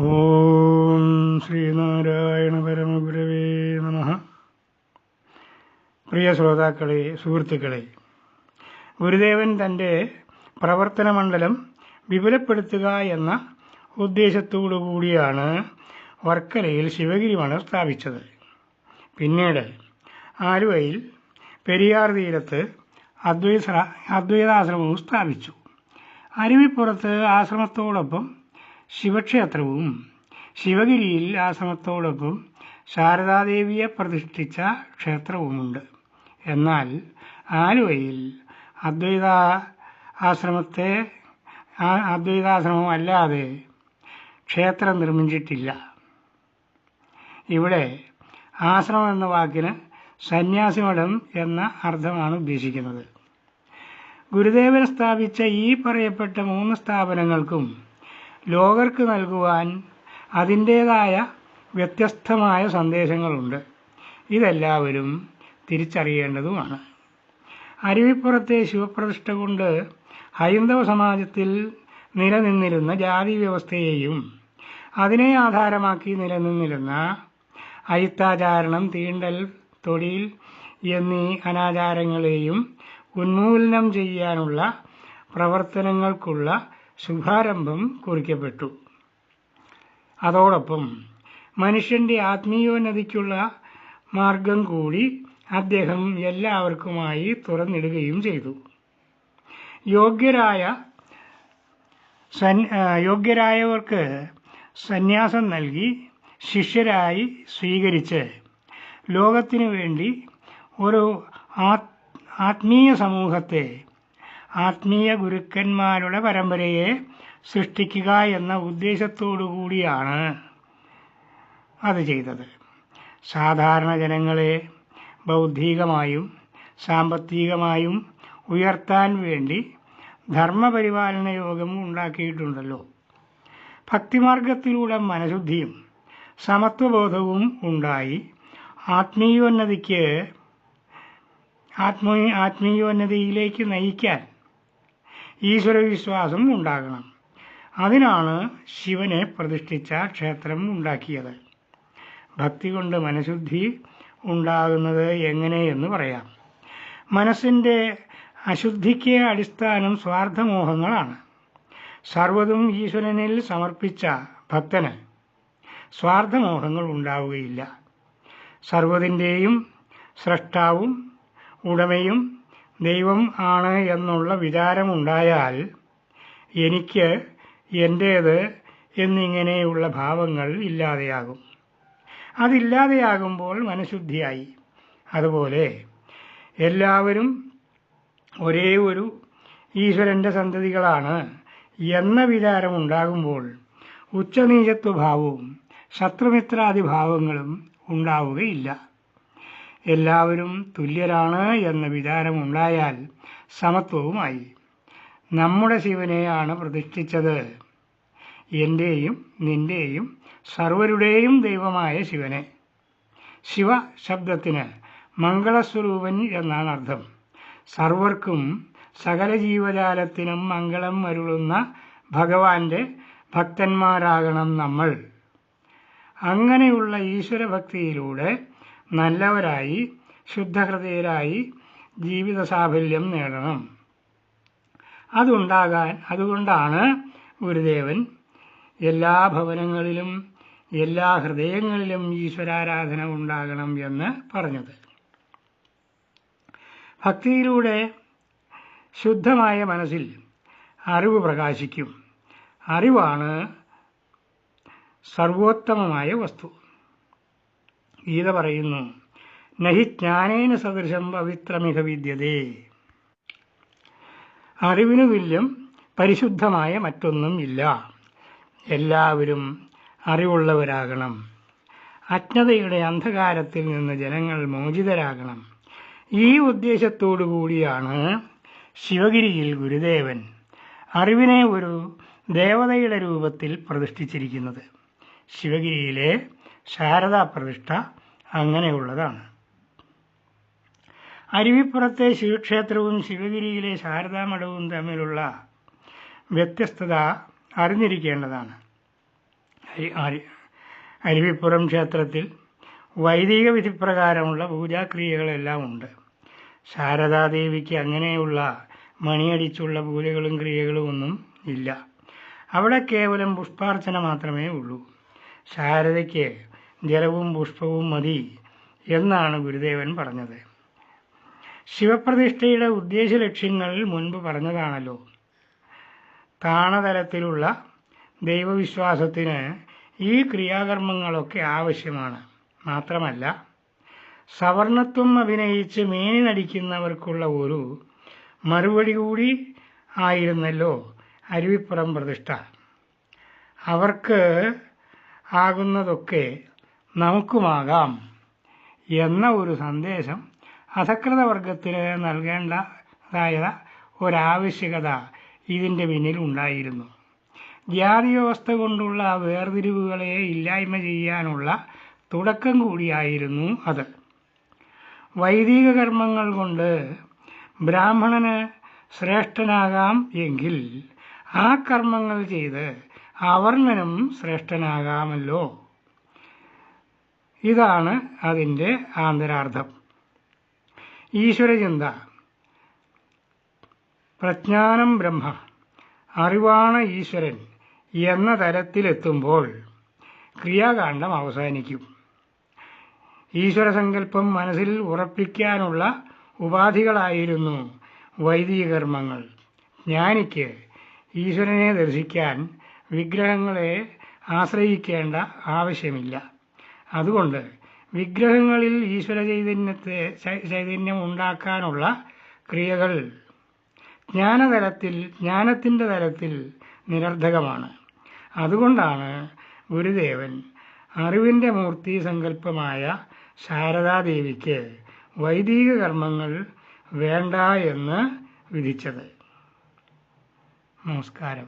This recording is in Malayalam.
ഓം ശ്രീനാരായണ പരമഗുരവേ നമഃ. പ്രിയ ശ്രോതാക്കളെ, സുഹൃത്തുക്കളെ, ഗുരുദേവൻ തൻ്റെ പ്രവർത്തന മണ്ഡലം വിപുലപ്പെടുത്തുക എന്ന ഉദ്ദേശത്തോടു കൂടിയാണ് വർക്കലയിൽ ശിവഗിരി മഠം സ്ഥാപിച്ചത്. പിന്നീട് ആലുവയിൽ പെരിയാർ തീരത്ത് അദ്വൈതാശ്രമവും സ്ഥാപിച്ചു. അരുവിപ്പുറത്ത് ആശ്രമത്തോടൊപ്പം ശിവക്ഷേത്രവും ശിവഗിരിയിൽ ആശ്രമത്തോടൊപ്പം ശാരദാദേവിയെ പ്രതിഷ്ഠിച്ച ക്ഷേത്രവുമുണ്ട്. എന്നാൽ ആലുവയിൽ അദ്വൈതാശ്രമം അല്ലാതെ ക്ഷേത്രം നിർമ്മിച്ചിട്ടില്ല. ഇവിടെ ആശ്രമം എന്ന വാക്കിന് സന്യാസിമഠം എന്ന അർത്ഥമാണ് ഉദ്ദേശിക്കുന്നത്. ഗുരുദേവൻ സ്ഥാപിച്ച ഈ പറയപ്പെട്ട 3 സ്ഥാപനങ്ങൾക്കും ലോകർക്ക് നൽകുവാൻ അതിൻ്റേതായ വ്യത്യസ്തമായ സന്ദേശങ്ങളുണ്ട്. ഇതെല്ലാവരും തിരിച്ചറിയേണ്ടതുമാണ്. അരുവിപ്പുറത്തെ ശിവപ്രതിഷ്ഠ കൊണ്ട് ഹൈന്ദവ സമാജത്തിൽ നിലനിന്നിരുന്ന ജാതി വ്യവസ്ഥയെയും അതിനെ ആധാരമാക്കി നിലനിന്നിരുന്ന അയിത്താചാരണം, തീണ്ടൽ, തൊഴിൽ എന്നീ അനാചാരങ്ങളെയും ഉന്മൂലനം ചെയ്യാനുള്ള പ്രവർത്തനങ്ങൾക്കുള്ള ശുഭാരംഭം കുറിക്കപ്പെട്ടു. അതോടൊപ്പം മനുഷ്യൻ്റെ ആത്മീയോന്നതിക്കുള്ള മാർഗം കൂടി അദ്ദേഹം എല്ലാവർക്കുമായി തുറന്നിടുകയും ചെയ്തു. യോഗ്യരായവർക്ക് സന്യാസം നൽകി ശിഷ്യരായി സ്വീകരിച്ച് ലോകത്തിനു വേണ്ടി ഒരു ആത്മീയ സമൂഹത്തെ, ആത്മീയ ഗുരുക്കന്മാരുടെ പരമ്പരയെ സൃഷ്ടിക്കുക എന്ന ഉദ്ദേശത്തോടു കൂടിയാണ് അത് ചെയ്തത്. സാധാരണ ജനങ്ങളെ ബൗദ്ധികമായും സാമ്പത്തികമായും ഉയർത്താൻ വേണ്ടി ധർമ്മപരിപാലന യോഗം ഉണ്ടാക്കിയിട്ടുണ്ടല്ലോ. ഭക്തിമാർഗത്തിലൂടെ മനഃശുദ്ധിയും സമത്വബോധവും ഉണ്ടായി ആത്മീയോന്നതിയിലേക്ക് നയിക്കാൻ ഈശ്വരവിശ്വാസം ഉണ്ടാകണം. അതിനാണ് ശിവനെ പ്രതിഷ്ഠിച്ച ക്ഷേത്രം ഉണ്ടാക്കിയത്. ഭക്തി കൊണ്ട് മനഃശുദ്ധി ഉണ്ടാകുന്നത് എങ്ങനെയെന്ന് പറയാം. മനസ്സിൻ്റെ അശുദ്ധിക്ക് അടിസ്ഥാനം സ്വാർത്ഥമോഹങ്ങളാണ്. സർവ്വതും ഈശ്വരനിൽ സമർപ്പിച്ച ഭക്തന് സ്വാർത്ഥമോഹങ്ങൾ ഉണ്ടാവുകയില്ല. സർവ്വതിൻ്റെയും സ്രഷ്ടാവും ഉടമയും ദൈവം ആണ് എന്നുള്ള വിചാരമുണ്ടായാൽ എനിക്ക്, എൻ്റേത് എന്നിങ്ങനെയുള്ള ഭാവങ്ങൾ ഇല്ലാതെയാകും. അതില്ലാതെയാകുമ്പോൾ മനഃശുദ്ധിയായി. അതുപോലെ എല്ലാവരും ഒരേ ഒരു ഈശ്വരൻ്റെ സന്തതികളാണ് എന്ന വിചാരമുണ്ടാകുമ്പോൾ ഉച്ചനീചത്വഭാവവും ശത്രുമിത്രാദിഭാവങ്ങളും ഉണ്ടാവുകയില്ല. എല്ലാവരും തുല്യരാണ് എന്ന വിചാരമുണ്ടായാൽ സമത്വവുമായി. നമ്മുടെ ശിവനെയാണ് പ്രതിഷ്ഠിച്ചത്, എൻ്റെയും നിൻ്റെയും സർവരുടെയും ദൈവമായ ശിവനെ. ശിവ ശബ്ദത്തിന് മംഗളസ്വരൂപൻ എന്നാണ് അർത്ഥം. സർവർക്കും സകല ജീവജാലത്തിനും മംഗളം അരുളുന്ന ഭഗവാന്റെ ഭക്തന്മാരാകണം നമ്മൾ. അങ്ങനെയുള്ള ഈശ്വരഭക്തിയിലൂടെ നല്ലവരായി ശുദ്ധഹൃദയരായി ജീവിത സാഫല്യം നേടണം. അതുകൊണ്ടാണ് ഗുരുദേവൻ എല്ലാ ഭവനങ്ങളിലും എല്ലാ ഹൃദയങ്ങളിലും ഈശ്വരാരാധന ഉണ്ടാകണം എന്ന് പറഞ്ഞത്. ഭക്തിയിലൂടെ ശുദ്ധമായ മനസ്സിൽ അറിവ് പ്രകാശിക്കും. അറിവാണ് സർവോത്തമമായ വസ്തു. ഗീത പറയുന്നു, നഹി ജ്ഞാനേന സദൃശം പവിത്രമിഹ വിദ്യതേ. അറിവിനു തുല്യം പരിശുദ്ധമായ മറ്റൊന്നും ഇല്ല. എല്ലാവരും അറിവുള്ളവരാകണം. അജ്ഞതയുടെ അന്ധകാരത്തിൽ നിന്ന് ജനങ്ങൾ മോചിതരാകണം. ഈ ഉദ്ദേശത്തോടു കൂടിയാണ് ശിവഗിരിയിൽ ഗുരുദേവൻ അറിവിനെ ഒരു ദേവതയുടെ രൂപത്തിൽ പ്രതിഷ്ഠിച്ചിരിക്കുന്നത്. ശിവഗിരിയിലെ ശാരദാ പ്രതിഷ്ഠ അങ്ങനെയുള്ളതാണ്. അരുവിപ്പുറത്തെ ശിവക്ഷേത്രവും ശിവഗിരിയിലെ ശാരദാമഠവും തമ്മിലുള്ള വ്യത്യസ്തത അറിഞ്ഞിരിക്കേണ്ടതാണ്. അരുവിപ്പുറം ക്ഷേത്രത്തിൽ വൈദിക വിധിപ്രകാരമുള്ള പൂജാക്രിയകളെല്ലാം ഉണ്ട്. ശാരദാദേവിക്ക് അങ്ങനെയുള്ള മണിയടിച്ചുള്ള പൂജകളും ക്രിയകളും ഒന്നും ഇല്ല. അവിടെ കേവലം പുഷ്പാർച്ചന മാത്രമേ ഉള്ളൂ. ശാരദയ്ക്ക് ജലവും പുഷ്പവും മതി എന്നാണ് ഗുരുദേവൻ പറഞ്ഞത്. ശിവപ്രതിഷ്ഠയുടെ ഉദ്ദേശ ലക്ഷ്യങ്ങൾ മുൻപ് പറഞ്ഞതാണല്ലോ. താണതലത്തിലുള്ള ദൈവവിശ്വാസത്തിന് ഈ ക്രിയാകർമ്മങ്ങളൊക്കെ ആവശ്യമാണ്. മാത്രമല്ല, സവർണത്വം അഭിനയിച്ച് മേനി നടിക്കുന്നവർക്കുള്ള ഒരു മറുപടി കൂടി ആയിരുന്നല്ലോ അരുവിപ്പുറം പ്രതിഷ്ഠ. അവർക്ക് ആകുന്നതൊക്കെ നമുക്കുമാകാം എന്ന ഒരു സന്ദേശം അധകൃതവർഗത്തിന് നൽകേണ്ടതായ ഒരാവശ്യകത ഇതിൻ്റെ പിന്നിൽ ഉണ്ടായിരുന്നു. ജാതി വ്യവസ്ഥ കൊണ്ടുള്ള വേർതിരിവുകളെ ഇല്ലായ്മ ചെയ്യാനുള്ള തുടക്കം കൂടിയായിരുന്നു അത്. വൈദിക കർമ്മങ്ങൾ കൊണ്ട് ബ്രാഹ്മണന് ശ്രേഷ്ഠനാകാം എങ്കിൽ ആ കർമ്മങ്ങൾ ചെയ്ത് അവർണ്ണനും ശ്രേഷ്ഠനാകാമല്ലോ. ഇതാണ് അതിൻ്റെ ആന്തരാർത്ഥം. ഈശ്വരചിന്ത, പ്രജ്ഞാനം ബ്രഹ്മ, അറിവാണ് ഈശ്വരൻ എന്ന തലത്തിലെത്തുമ്പോൾ ക്രിയാകാന്ഡം അവസാനിക്കും. ഈശ്വരസങ്കല്പം മനസ്സിൽ ഉറപ്പിക്കാനുള്ള ഉപാധികളായിരുന്നു വൈദിക കർമ്മങ്ങൾ. ജ്ഞാനിക്ക് ഈശ്വരനെ ദർശിക്കാൻ വിഗ്രഹങ്ങളെ ആശ്രയിക്കേണ്ട ആവശ്യമില്ല. അതുകൊണ്ട് വിഗ്രഹങ്ങളിൽ ഈശ്വര ചൈതന്യം ഉണ്ടാക്കാനുള്ള ക്രിയകൾ ജ്ഞാനത്തിൻ്റെ തലത്തിൽ നിരർത്ഥകമാണ്. അതുകൊണ്ടാണ് ഗുരുദേവൻ അറിവിൻ്റെ മൂർത്തി സങ്കല്പമായ ശാരദാദേവിക്ക് വൈദിക കർമ്മങ്ങൾ വേണ്ട എന്ന് വിധിച്ചത്. നമസ്കാരം.